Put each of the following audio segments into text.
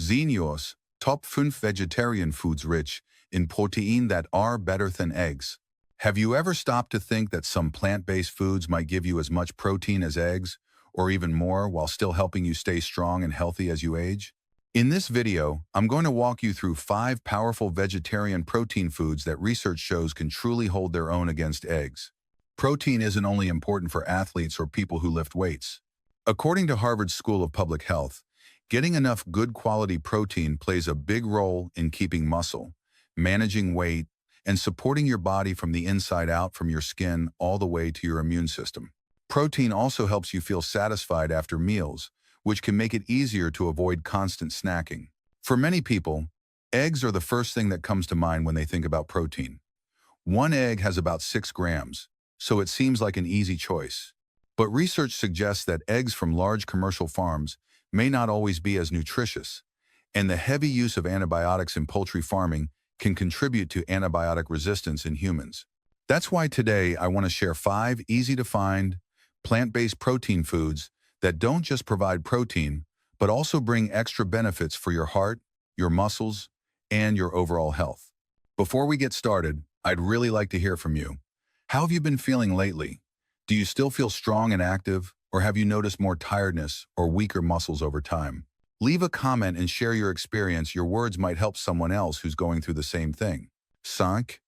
Xenios, top 5 vegetarian foods rich in protein that are better than eggs. Have you ever stopped to think that some plant-based foods might give you as much protein as eggs, or even more, while still helping you stay strong and healthy as you age? In this video, I'm going to walk you through 5 powerful vegetarian protein foods that research shows can truly hold their own against eggs. Protein isn't only important for athletes or people who lift weights. According to Harvard School of Public Health, getting enough good quality protein plays a big role in keeping muscle, managing weight, and supporting your body from the inside out, from your skin all the way to your immune system. Protein also helps you feel satisfied after meals, which can make it easier to avoid constant snacking. For many people, eggs are the first thing that comes to mind when they think about protein. One egg has about 6 grams, so it seems like an easy choice. But research suggests that eggs from large commercial farms may not always be as nutritious, and the heavy use of antibiotics in poultry farming can contribute to antibiotic resistance in humans. That's why today I want to share 5 easy-to-find, plant-based protein foods that don't just provide protein, but also bring extra benefits for your heart, your muscles, and your overall health. Before we get started, I'd really like to hear from you. How have you been feeling lately? Do you still feel strong and active, or have you noticed more tiredness or weaker muscles over time? Leave a comment and share your experience. Your words might help someone else who's going through the same thing. 5.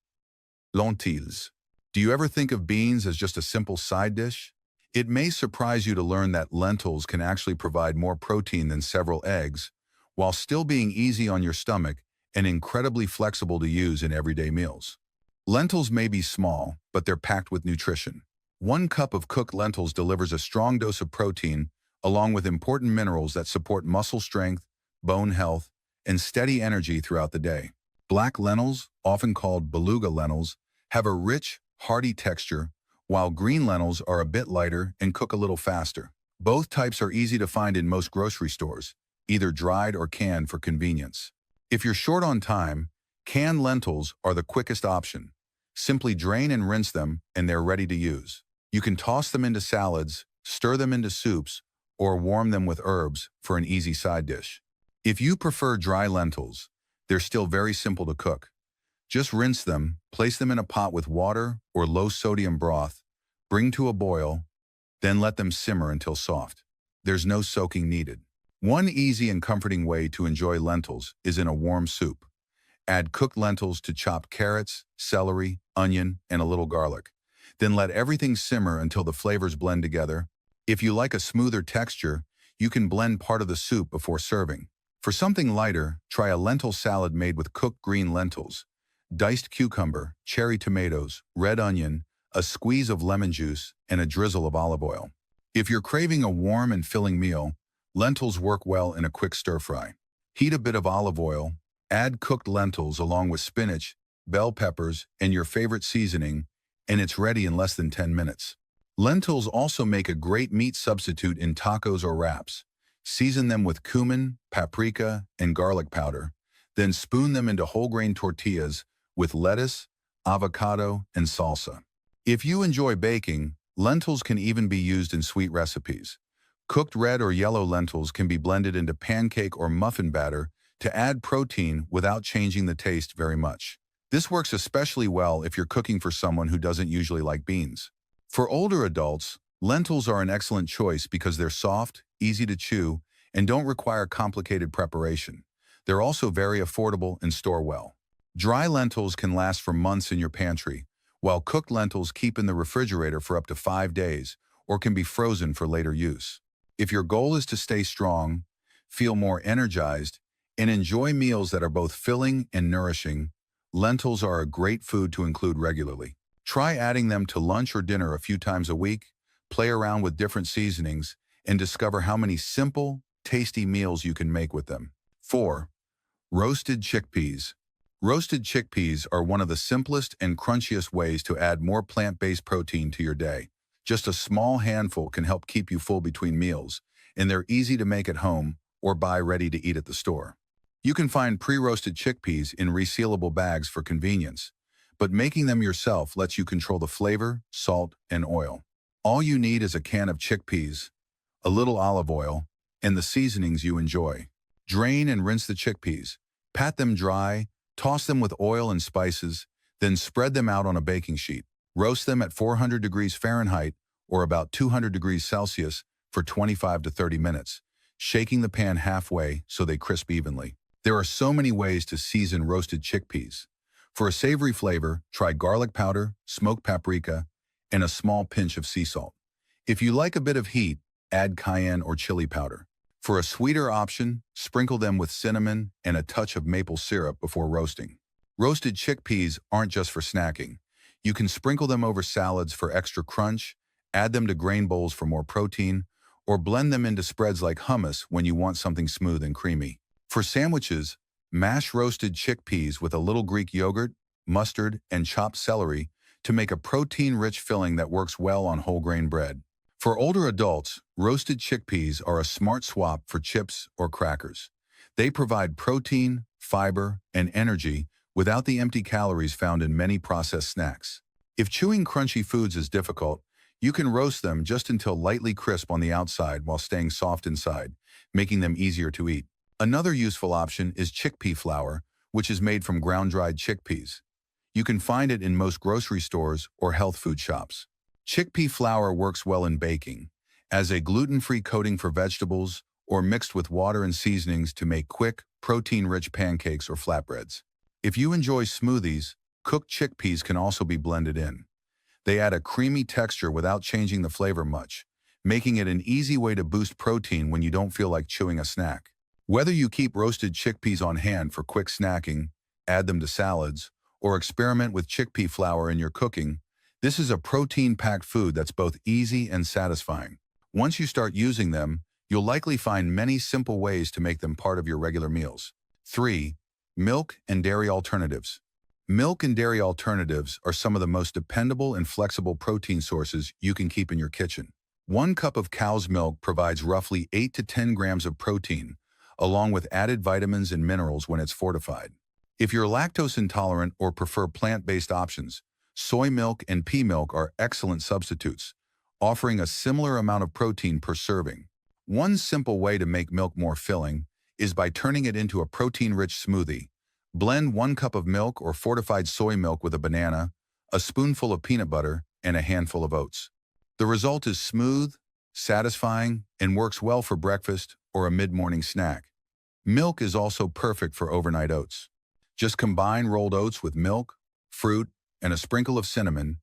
Lentils. Do you ever think of beans as just a simple side dish? It may surprise you to learn that lentils can actually provide more protein than several eggs, while still being easy on your stomach and incredibly flexible to use in everyday meals. Lentils may be small, but they're packed with nutrition. 1 cup of cooked lentils delivers a strong dose of protein, along with important minerals that support muscle strength, bone health, and steady energy throughout the day. Black lentils, often called beluga lentils, have a rich, hearty texture, while green lentils are a bit lighter and cook a little faster. Both types are easy to find in most grocery stores, either dried or canned for convenience. If you're short on time, canned lentils are the quickest option. Simply drain and rinse them, and they're ready to use. You can toss them into salads, stir them into soups, or warm them with herbs for an easy side dish. If you prefer dry lentils, they're still very simple to cook. Just rinse them, place them in a pot with water or low-sodium broth, bring to a boil, then let them simmer until soft. There's no soaking needed. One easy and comforting way to enjoy lentils is in a warm soup. Add cooked lentils to chopped carrots, celery, onion, and a little garlic. Then let everything simmer until the flavors blend together. If you like a smoother texture, you can blend part of the soup before serving. For something lighter, try a lentil salad made with cooked green lentils, diced cucumber, cherry tomatoes, red onion, a squeeze of lemon juice, and a drizzle of olive oil. If you're craving a warm and filling meal, lentils work well in a quick stir-fry. Heat a bit of olive oil, add cooked lentils along with spinach, bell peppers, and your favorite seasoning, and it's ready in less than 10 minutes. Lentils also make a great meat substitute in tacos or wraps. Season them with cumin, paprika, and garlic powder. Then spoon them into whole grain tortillas with lettuce, avocado, and salsa. If you enjoy baking, lentils can even be used in sweet recipes. Cooked red or yellow lentils can be blended into pancake or muffin batter to add protein without changing the taste very much. This works especially well if you're cooking for someone who doesn't usually like beans. For older adults, lentils are an excellent choice because they're soft, easy to chew, and don't require complicated preparation. They're also very affordable and store well. Dry lentils can last for months in your pantry, while cooked lentils keep in the refrigerator for up to 5 days or can be frozen for later use. If your goal is to stay strong, feel more energized, and enjoy meals that are both filling and nourishing, lentils are a great food to include regularly. Try adding them to lunch or dinner a few times a week, play around with different seasonings, and discover how many simple, tasty meals you can make with them. 4. Roasted chickpeas. Roasted chickpeas are one of the simplest and crunchiest ways to add more plant-based protein to your day. Just a small handful can help keep you full between meals, and they're easy to make at home or buy ready to eat at the store. You can find pre-roasted chickpeas in resealable bags for convenience, but making them yourself lets you control the flavor, salt, and oil. All you need is a can of chickpeas, a little olive oil, and the seasonings you enjoy. Drain and rinse the chickpeas. Pat them dry, toss them with oil and spices, then spread them out on a baking sheet. Roast them at 400 degrees Fahrenheit or about 200 degrees Celsius for 25 to 30 minutes, shaking the pan halfway so they crisp evenly. There are so many ways to season roasted chickpeas. For a savory flavor, try garlic powder, smoked paprika, and a small pinch of sea salt. If you like a bit of heat, add cayenne or chili powder. For a sweeter option, sprinkle them with cinnamon and a touch of maple syrup before roasting. Roasted chickpeas aren't just for snacking. You can sprinkle them over salads for extra crunch, add them to grain bowls for more protein, or blend them into spreads like hummus when you want something smooth and creamy. For sandwiches, mash roasted chickpeas with a little Greek yogurt, mustard, and chopped celery to make a protein-rich filling that works well on whole grain bread. For older adults, roasted chickpeas are a smart swap for chips or crackers. They provide protein, fiber, and energy without the empty calories found in many processed snacks. If chewing crunchy foods is difficult, you can roast them just until lightly crisp on the outside while staying soft inside, making them easier to eat. Another useful option is chickpea flour, which is made from ground-dried chickpeas. You can find it in most grocery stores or health food shops. Chickpea flour works well in baking, as a gluten-free coating for vegetables, or mixed with water and seasonings to make quick, protein-rich pancakes or flatbreads. If you enjoy smoothies, cooked chickpeas can also be blended in. They add a creamy texture without changing the flavor much, making it an easy way to boost protein when you don't feel like chewing a snack. Whether you keep roasted chickpeas on hand for quick snacking, add them to salads, or experiment with chickpea flour in your cooking, this is a protein-packed food that's both easy and satisfying. Once you start using them, you'll likely find many simple ways to make them part of your regular meals. 3. Milk and dairy alternatives. Milk and dairy alternatives are some of the most dependable and flexible protein sources you can keep in your kitchen. 1 cup of cow's milk provides roughly 8 to 10 grams of protein, along with added vitamins and minerals when it's fortified. If you're lactose intolerant or prefer plant-based options, soy milk and pea milk are excellent substitutes, offering a similar amount of protein per serving. One simple way to make milk more filling is by turning it into a protein-rich smoothie. Blend 1 cup of milk or fortified soy milk with a banana, a spoonful of peanut butter, and a handful of oats. The result is smooth, satisfying, and works well for breakfast or a mid-morning snack. Milk is also perfect for overnight oats. Just combine rolled oats with milk, fruit, and a sprinkle of cinnamon,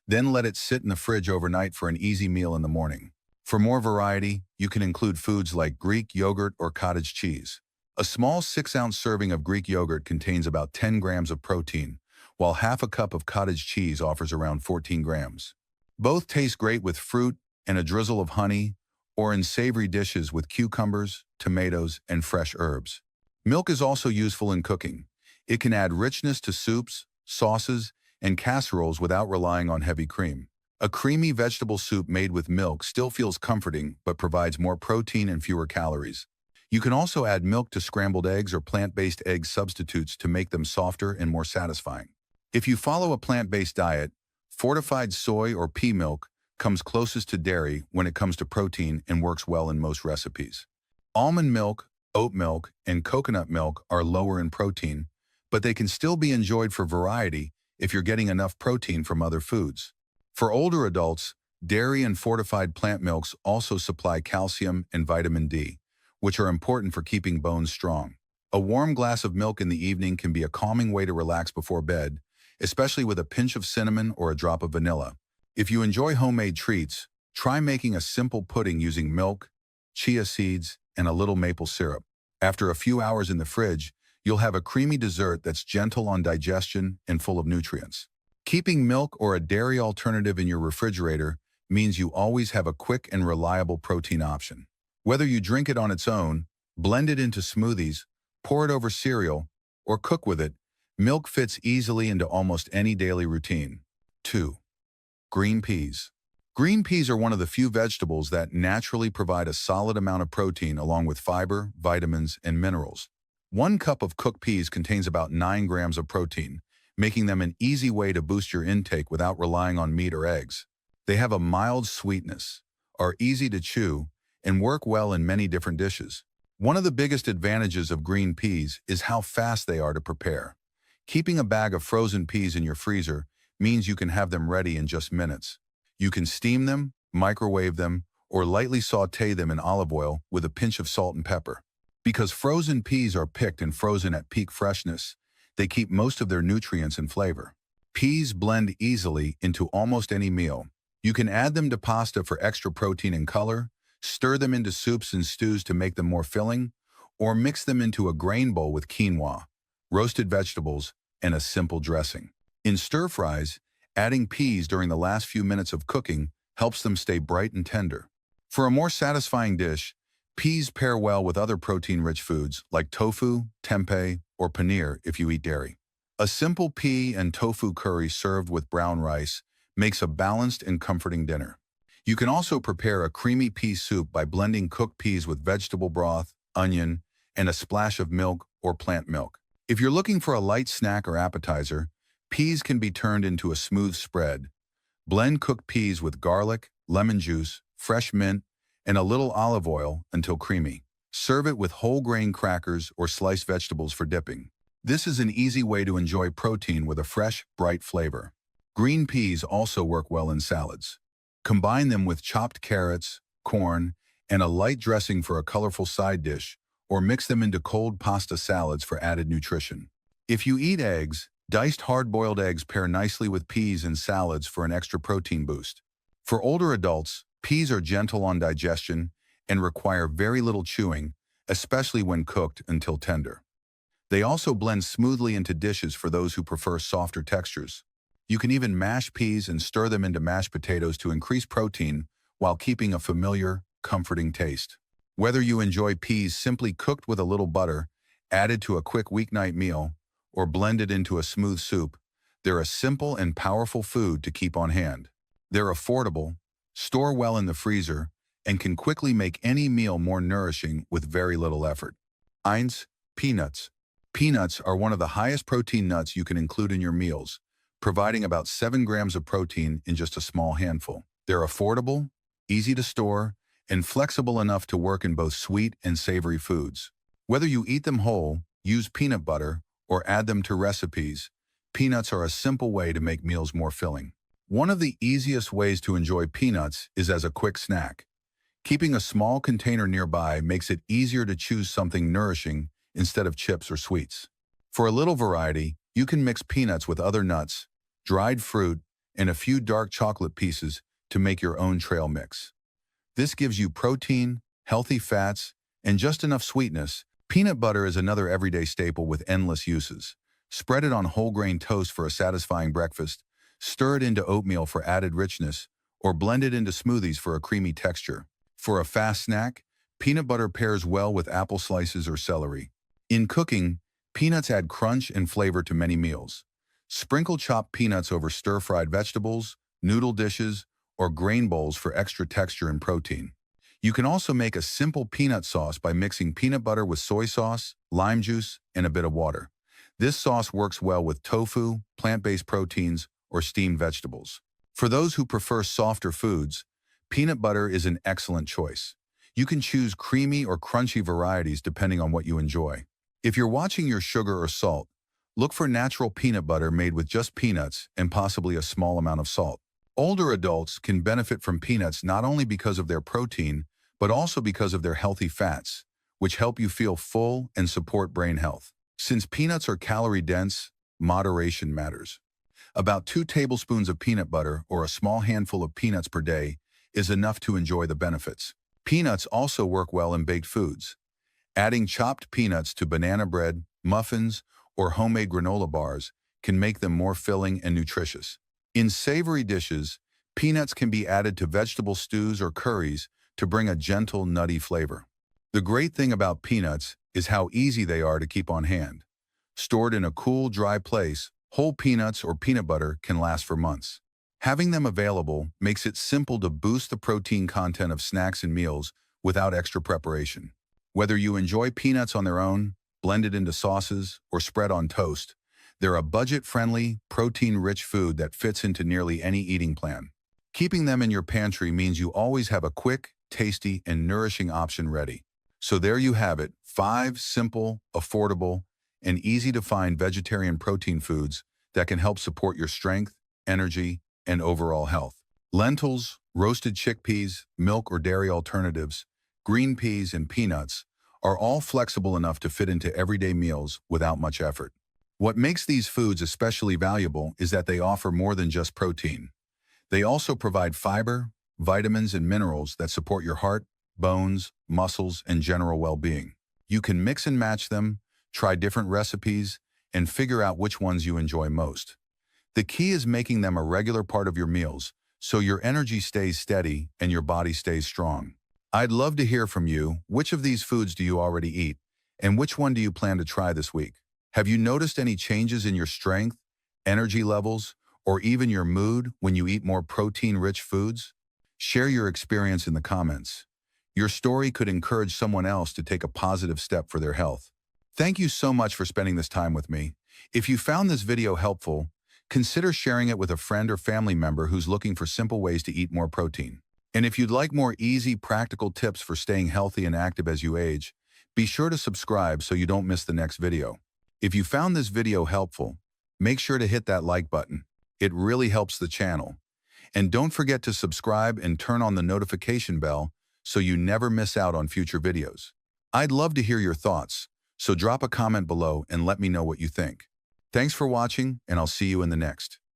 then let it sit in the fridge overnight for an easy meal in the morning. For more variety, you can include foods like Greek yogurt or cottage cheese. A small 6-ounce serving of Greek yogurt contains about 10 grams of protein, while half a cup of cottage cheese offers around 14 grams. Both taste great with fruit and a drizzle of honey, or in savory dishes with cucumbers, tomatoes, and fresh herbs. Milk is also useful in cooking. It can add richness to soups, sauces, and casseroles without relying on heavy cream. A creamy vegetable soup made with milk still feels comforting but provides more protein and fewer calories. You can also add milk to scrambled eggs or plant-based egg substitutes to make them softer and more satisfying. If you follow a plant-based diet, fortified soy or pea milk comes closest to dairy when it comes to protein and works well in most recipes. Almond milk, oat milk, and coconut milk are lower in protein, but they can still be enjoyed for variety if you're getting enough protein from other foods. For older adults, dairy and fortified plant milks also supply calcium and vitamin D, which are important for keeping bones strong. A warm glass of milk in the evening can be a calming way to relax before bed, especially with a pinch of cinnamon or a drop of vanilla. If you enjoy homemade treats, try making a simple pudding using milk, chia seeds, and a little maple syrup. After a few hours in the fridge, you'll have a creamy dessert that's gentle on digestion and full of nutrients. Keeping milk or a dairy alternative in your refrigerator means you always have a quick and reliable protein option. Whether you drink it on its own, blend it into smoothies, pour it over cereal, or cook with it, milk fits easily into almost any daily routine. 2. Green peas. Green peas are one of the few vegetables that naturally provide a solid amount of protein along with fiber, vitamins, and minerals. 1 cup of cooked peas contains about 9 grams of protein, making them an easy way to boost your intake without relying on meat or eggs. They have a mild sweetness, are easy to chew, and work well in many different dishes. One of the biggest advantages of green peas is how fast they are to prepare. Keeping a bag of frozen peas in your freezer means you can have them ready in just minutes. You can steam them, microwave them, or lightly saute them in olive oil with a pinch of salt and pepper. Because frozen peas are picked and frozen at peak freshness, they keep most of their nutrients and flavor. Peas blend easily into almost any meal. You can add them to pasta for extra protein and color, stir them into soups and stews to make them more filling, or mix them into a grain bowl with quinoa, roasted vegetables, and a simple dressing. In stir-fries, adding peas during the last few minutes of cooking helps them stay bright and tender. For a more satisfying dish, peas pair well with other protein-rich foods like tofu, tempeh, or paneer if you eat dairy. A simple pea and tofu curry served with brown rice makes a balanced and comforting dinner. You can also prepare a creamy pea soup by blending cooked peas with vegetable broth, onion, and a splash of milk or plant milk. If you're looking for a light snack or appetizer, peas can be turned into a smooth spread. Blend cooked peas with garlic, lemon juice, fresh mint, and a little olive oil until creamy. Serve it with whole grain crackers or sliced vegetables for dipping. This is an easy way to enjoy protein with a fresh, bright flavor. Green peas also work well in salads. Combine them with chopped carrots, corn, and a light dressing for a colorful side dish, or mix them into cold pasta salads for added nutrition. If you eat eggs, diced hard-boiled eggs pair nicely with peas in salads for an extra protein boost. For older adults, peas are gentle on digestion and require very little chewing, especially when cooked until tender. They also blend smoothly into dishes for those who prefer softer textures. You can even mash peas and stir them into mashed potatoes to increase protein while keeping a familiar, comforting taste. Whether you enjoy peas simply cooked with a little butter, added to a quick weeknight meal, or blended into a smooth soup, they're a simple and powerful food to keep on hand. They're affordable, store well in the freezer, and can quickly make any meal more nourishing with very little effort. 1. Peanuts. Peanuts are one of the highest protein nuts you can include in your meals, providing about 7 grams of protein in just a small handful. They're affordable, easy to store, and flexible enough to work in both sweet and savory foods. Whether you eat them whole, use peanut butter, or add them to recipes, peanuts are a simple way to make meals more filling. One of the easiest ways to enjoy peanuts is as a quick snack. Keeping a small container nearby makes it easier to choose something nourishing instead of chips or sweets. For a little variety, you can mix peanuts with other nuts, dried fruit, and a few dark chocolate pieces to make your own trail mix. This gives you protein, healthy fats, and just enough sweetness. Peanut butter is another everyday staple with endless uses. Spread it on whole grain toast for a satisfying breakfast, stir it into oatmeal for added richness, or blend it into smoothies for a creamy texture. For a fast snack, peanut butter pairs well with apple slices or celery. In cooking, peanuts add crunch and flavor to many meals. Sprinkle chopped peanuts over stir-fried vegetables, noodle dishes, or grain bowls for extra texture and protein. You can also make a simple peanut sauce by mixing peanut butter with soy sauce, lime juice, and a bit of water. This sauce works well with tofu, plant-based proteins, or steamed vegetables. For those who prefer softer foods, peanut butter is an excellent choice. You can choose creamy or crunchy varieties depending on what you enjoy. If you're watching your sugar or salt, look for natural peanut butter made with just peanuts and possibly a small amount of salt. Older adults can benefit from peanuts not only because of their protein, but also because of their healthy fats, which help you feel full and support brain health. Since peanuts are calorie-dense, moderation matters. About 2 tablespoons of peanut butter or a small handful of peanuts per day is enough to enjoy the benefits. Peanuts also work well in baked foods. Adding chopped peanuts to banana bread, muffins, or homemade granola bars can make them more filling and nutritious. In savory dishes, peanuts can be added to vegetable stews or curries to bring a gentle, nutty flavor. The great thing about peanuts is how easy they are to keep on hand. Stored in a cool, dry place, whole peanuts or peanut butter can last for months. Having them available makes it simple to boost the protein content of snacks and meals without extra preparation. Whether you enjoy peanuts on their own, blended into sauces, or spread on toast, they're a budget-friendly, protein-rich food that fits into nearly any eating plan. Keeping them in your pantry means you always have a quick, tasty, and nourishing option ready. So there you have it, 5 simple, affordable, and easy-to-find vegetarian protein foods that can help support your strength, energy, and overall health. Lentils, roasted chickpeas, milk or dairy alternatives, green peas, and peanuts are all flexible enough to fit into everyday meals without much effort. What makes these foods especially valuable is that they offer more than just protein. They also provide fiber, vitamins, and minerals that support your heart, bones, muscles, and general well-being. You can mix and match them, try different recipes, and figure out which ones you enjoy most. The key is making them a regular part of your meals so your energy stays steady and your body stays strong. I'd love to hear from you. Which of these foods do you already eat, and which one do you plan to try this week? Have you noticed any changes in your strength, energy levels, or even your mood when you eat more protein-rich foods? Share your experience in the comments. Your story could encourage someone else to take a positive step for their health. Thank you so much for spending this time with me. If you found this video helpful, consider sharing it with a friend or family member who's looking for simple ways to eat more protein. And if you'd like more easy, practical tips for staying healthy and active as you age, be sure to subscribe so you don't miss the next video. If you found this video helpful, make sure to hit that like button. It really helps the channel. And don't forget to subscribe and turn on the notification bell so you never miss out on future videos. I'd love to hear your thoughts, so drop a comment below and let me know what you think. Thanks for watching, and I'll see you in the next.